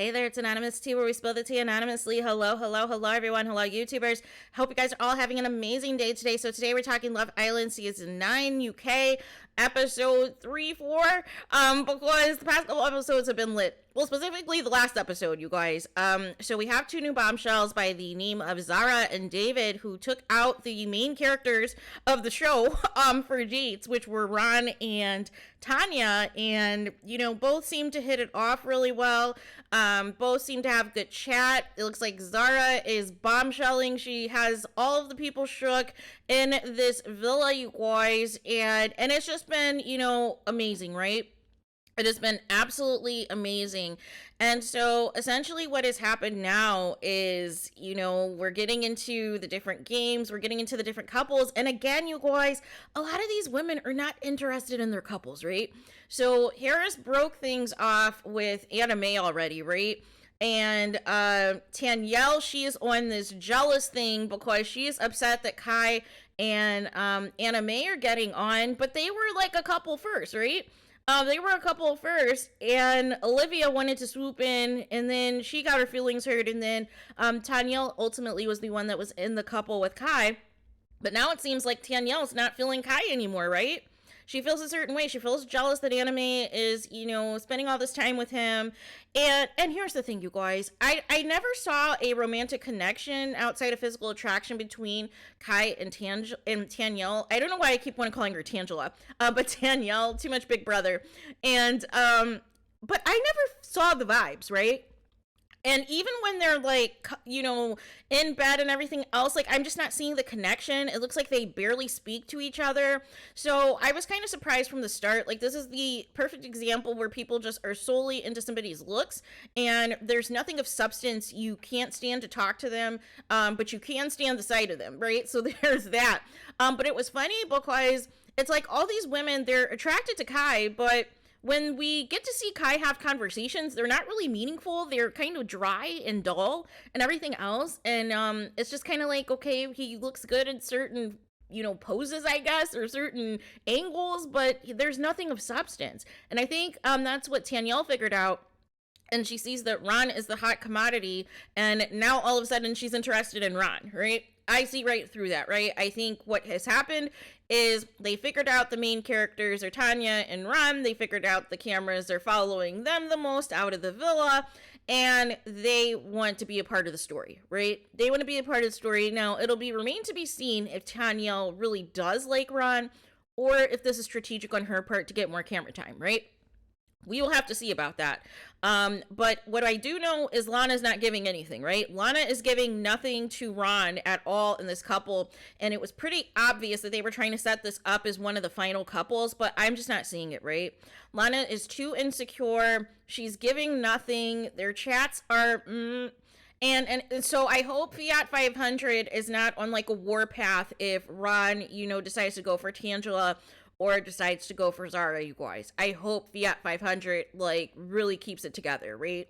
Hey there, it's Anonymous Tea, where we spill the tea anonymously. Hello, hello, hello, everyone. Hello, YouTubers. Hope you guys are all having an amazing day today. So today we're talking Love Island Season 9 UK, Episode 3, 4, because the past couple episodes have been lit. Well, specifically the last episode, you guys. So we have two new bombshells by the name of Zara and David, who took out the main characters of the show for dates, which were Ron and Tanya, and, you know, both seem to hit it off really well. Both seem to have good chat. It looks like Zara is bombshelling. She has all of the people shook in this villa, you guys, and it's just been, you know, amazing, right? It has been absolutely amazing. And so essentially what has happened now is, you know, we're getting into the different games, we're getting into the different couples. And again, you guys, a lot of these women are not interested in their couples, right? So Harris broke things off with Anna May already, right? And Danielle, she is on this jealous thing because she is upset that Kai and Anna May are getting on, but they were like a couple first, right? They were a couple first, and Olivia wanted to swoop in, and then she got her feelings hurt, and then Danielle ultimately was the one that was in the couple with Kai. But now it seems like Danielle's not feeling Kai anymore, right? She feels a certain way. She feels jealous that Anna May is, you know, spending all this time with him. And here's the thing, you guys. I never saw a romantic connection outside of physical attraction between Kai and Danielle. I don't know why I keep wanting calling her Tangela, but Danielle, too much Big Brother. And but I never saw the vibes, right? And even when they're like, you know, in bed and everything else, like, I'm just not seeing the connection. It looks like they barely speak to each other. So I was kind of surprised from the start. Like, this is the perfect example where people just are solely into somebody's looks and there's nothing of substance. You can't stand to talk to them, but you can stand the sight of them, right? So there's that. But it was funny because it's like all these women, they're attracted to Kai, but when we get to see Kai have conversations, they're not really meaningful. They're kind of dry and dull and everything else. And it's just kind of like, okay, he looks good in certain, you know, poses, I guess, or certain angles, but there's nothing of substance. And I think that's what Danielle figured out. And she sees that Ron is the hot commodity, and now all of a sudden she's interested in Ron, right? I see right through that, right? I think what has happened is they figured out the main characters are Tanya and Ron. They figured out the cameras are following them the most out of the villa, and they want to be a part of the story, right? They want to be a part of the story. Now, it'll remain to be seen if Tanya really does like Ron, or if this is strategic on her part to get more camera time, right? We will have to see about that. But what I do know is Lana's not giving anything, right? Lana is giving nothing to Ron at all in this couple. And it was pretty obvious that they were trying to set this up as one of the final couples, but I'm just not seeing it, right? Lana is too insecure. She's giving nothing. Their chats are, And so I hope Fiat 500 is not on like a warpath if Ron, you know, decides to go for Tangela or decides to go for Zara, you guys. I hope Fiat 500, like, really keeps it together, right?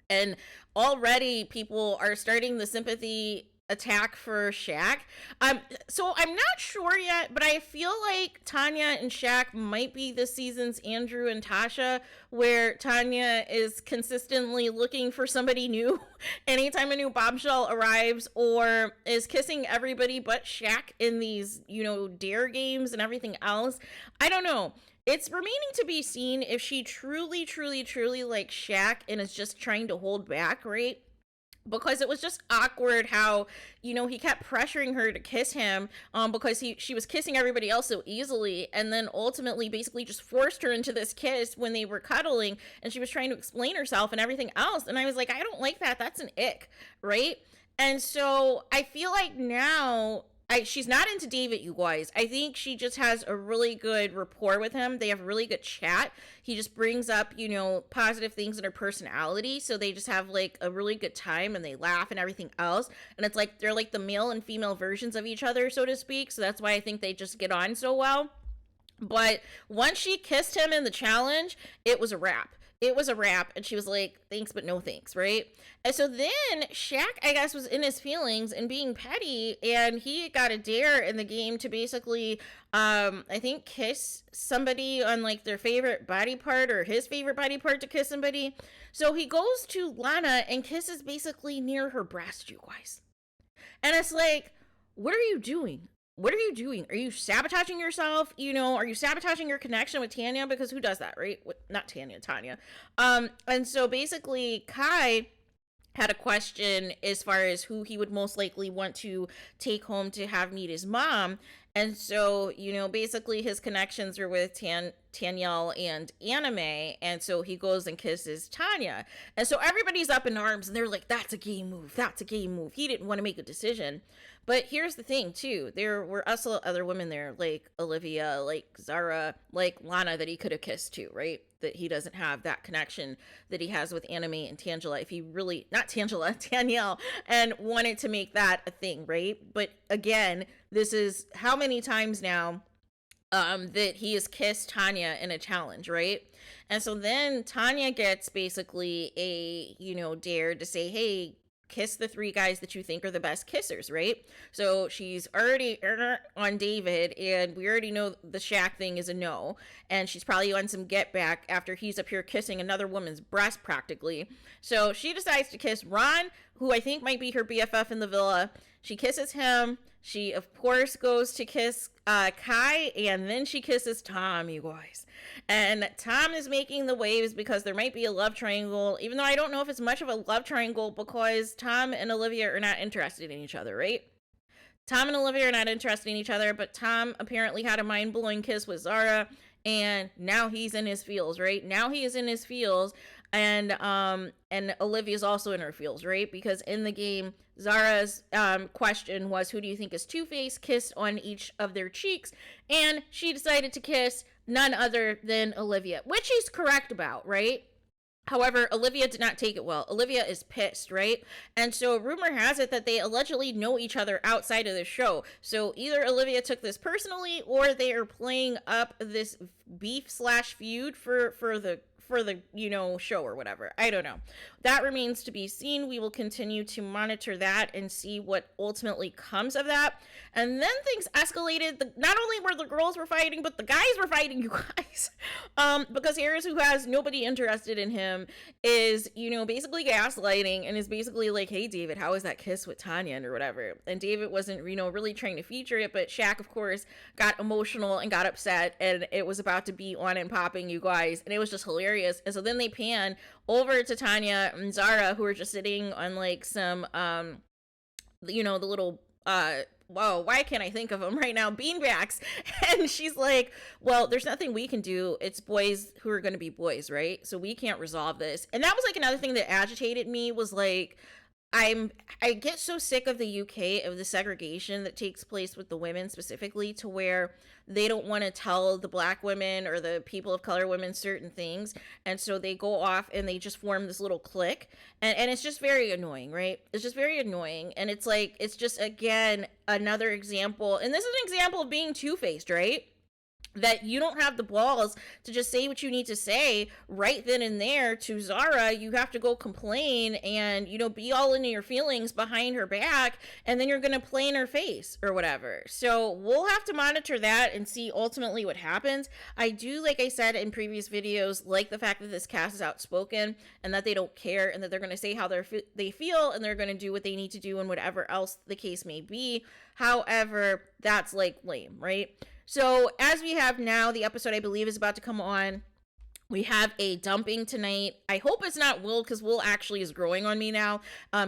And already people are starting the sympathy attack for Shaq. So I'm not sure yet, but I feel like Tanya and Shaq might be this season's Andrew and Tasha, where Tanya is consistently looking for somebody new anytime a new bombshell arrives, or is kissing everybody but Shaq in these, you know, dare games and everything else. I don't know. It's remaining to be seen if she truly, truly, truly likes Shaq and is just trying to hold back, right? Because it was just awkward how, you know, he kept pressuring her to kiss him because she was kissing everybody else so easily, and then ultimately basically just forced her into this kiss when they were cuddling, and she was trying to explain herself and everything else. And I was like, I don't like that. That's an ick, right? And so I feel like now she's not into David, you guys. I think she just has a really good rapport with him. They have really good chat. He just brings up, you know, positive things in her personality. So they just have like a really good time and they laugh and everything else. And it's like they're like the male and female versions of each other, so to speak. So that's why I think they just get on so well. But once she kissed him in the challenge, it was a wrap. it was a wrap, and she was like, thanks but no thanks, right? And so then Shaq, I guess, was in his feelings and being petty, and he got a dare in the game to basically I think kiss somebody on like their favorite body part, or his favorite body part to kiss somebody. So he goes to Lana and kisses basically near her breast, you guys. And it's like, what are you doing? What are you doing? Are you sabotaging yourself? You know, are you sabotaging your connection with Tanya? Because who does that, right? Not Tanya, Tanya. And so basically Kai had a question as far as who he would most likely want to take home to have meet his mom. And so, you know, basically his connections are with Tanyel and Anime. And so he goes and kisses Tanya. And so everybody's up in arms and they're like, that's a game move. That's a game move. He didn't want to make a decision. But here's the thing, too. There were also other women there, like Olivia, like Zara, like Lana, that he could have kissed, too, right? That he doesn't have that connection that he has with Anime and Tangela. If he really, not Tangela, Tanyel, and wanted to make that a thing, right? But again, this is how many times now that he has kissed Tanya in a challenge, right? And so then Tanya gets basically a, you know, dare to say, hey, kiss the 3 guys that you think are the best kissers, right? So she's already on David, and we already know the Shaq thing is a no, and she's probably on some get back after he's up here kissing another woman's breast practically. So she decides to kiss Ron, who I think might be her BFF in the villa. She kisses him. She, of course, goes to kiss Kai, and then she kisses Tom, you guys. And Tom is making the waves because there might be a love triangle, even though I don't know if it's much of a love triangle because Tom and Olivia are not interested in each other, right? Tom and Olivia are not interested in each other, but Tom apparently had a mind-blowing kiss with Zara, and now he's in his feels, right? Now he is in his feels, and Olivia's also in her feels, right? Because in the game, Zara's question was, who do you think is Two-Face? Kissed on each of their cheeks, and she decided to kiss none other than Olivia, which she's correct about, right? However, Olivia did not take it well. Olivia is pissed, right? And so rumor has it that they allegedly know each other outside of the show. So either Olivia took this personally, or they are playing up this beef / feud for the you know, show or whatever. I don't know. That remains to be seen. We will continue to monitor that and see what ultimately comes of that. And then things escalated. Not only were the girls were fighting, but the guys were fighting, you guys. Because Harris, who has nobody interested in him, is, you know, basically gaslighting and is basically like, hey, David, how was that kiss with Tanya or whatever? And David wasn't, you know, really trying to feature it, but Shaq, of course, got emotional and got upset, and it was about to be on and popping, you guys. And it was just hilarious. And so then they pan over to Tanya and Zara, who are just sitting on like some, you know, the little, whoa, why can't I think of them right now? Beanbags. And she's like, well, there's nothing we can do. It's boys who are going to be boys, right? So we can't resolve this. And that was like another thing that agitated me, was like, I get so sick of the UK, of the segregation that takes place with the women specifically, to where they don't want to tell the black women or the people of color women certain things. And so they go off and they just form this little clique. And it's just very annoying, right? It's just very annoying. And it's like, it's just, again, another example. And this is an example of being two-faced, right? That you don't have the balls to just say what you need to say right then and there to Zara. You have to go complain and, you know, be all into your feelings behind her back, and then you're going to play in her face or whatever. So we'll have to monitor that and see ultimately what happens. I do, like I said in previous videos, like the fact that this cast is outspoken and that they don't care, and that they're going to say how they feel, and they're going to do what they need to do and whatever else the case may be. However, that's like lame, right? So as we have now, the episode I believe is about to come on. We have a dumping tonight. I hope it's not Will, because Will actually is growing on me now.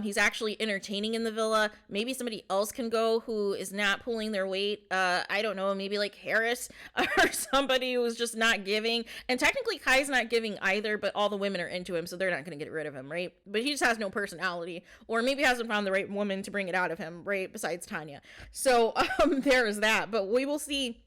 He's actually entertaining in the villa. Maybe somebody else can go who is not pulling their weight. I don't know, maybe like Harris or somebody who's just not giving. And technically Kai's not giving either, but all the women are into him, so they're not going to get rid of him, right? But he just has no personality, or maybe hasn't found the right woman to bring it out of him, right? Besides Tanya. So there is that. But we will see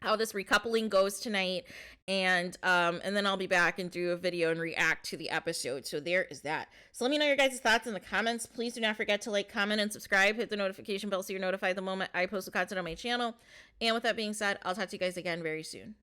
how this recoupling goes tonight, and then I'll be back and do a video and react to the episode. So there is that. So let me know your guys' thoughts in the comments. Please do not forget to like, comment, and subscribe. Hit the notification bell so you're notified the moment I post the content on my channel. And with that being said, I'll talk to you guys again very soon.